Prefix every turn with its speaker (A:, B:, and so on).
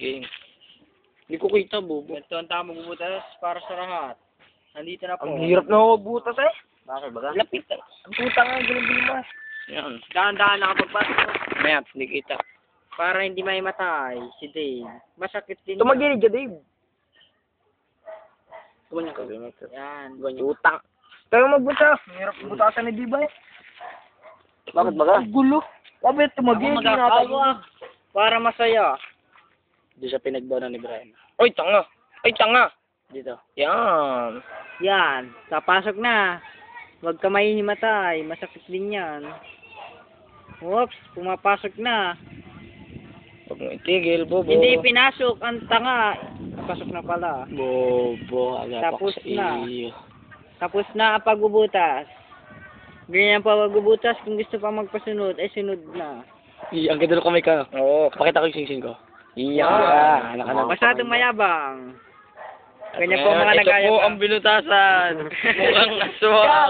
A: Game. Hindi ko kita, bobo.
B: Ito ang tamang bubutas para sa lahat. Nandito na po.
C: Ang hirap na ako butas eh.
B: Bakit ba?
A: Lapit.
C: Ang puta nga, gulong-gulong mo.
A: Yan.
B: Dahan-dahan nakapagpasok.
A: Mayat, hindi kita.
B: Para hindi may matay si Dave. Masakit din.
C: Tumagilid ka, Dave.
A: Tumanya ka.
B: Yan.
C: Utang. Tayo magbutas. Ang hirap butasan ni Diba eh.
A: Bakit baga?
C: Ang gulo. Bakit tumagilid?
B: Ako magkakawa. Para masaya.
A: Doon siya pinagbawanan ni Brian.
C: Oy, tanga. Ay, tanga.
A: Dito.
C: Yan.
B: Yan. Papasok na. Huwag ka mahihimatay. Masakit din yan. Oops. Pumapasok na.
A: Huwag mo itigil, bobo.
B: Hindi pinasok. Ang tanga. Napasok na pala.
A: Bobo, aga
B: Tapos
A: pa
B: na.
A: iyo.
B: Tapos na ang pagbubutas. Ganyan pa pagbubutas. Kung gusto pa magpasunod, ay sunod na.
A: Ang ganda ng kamay ka.
C: Oo.
A: Pakita ko yung sing-sing ko.
C: Iya.
A: Anak ka na.
B: Masyadong mayabang.
A: At
B: Ganyan po ang mga
A: ngayon,
B: nagaya
A: ito po
B: pa.
A: ang binutasan. Mukhang aswang.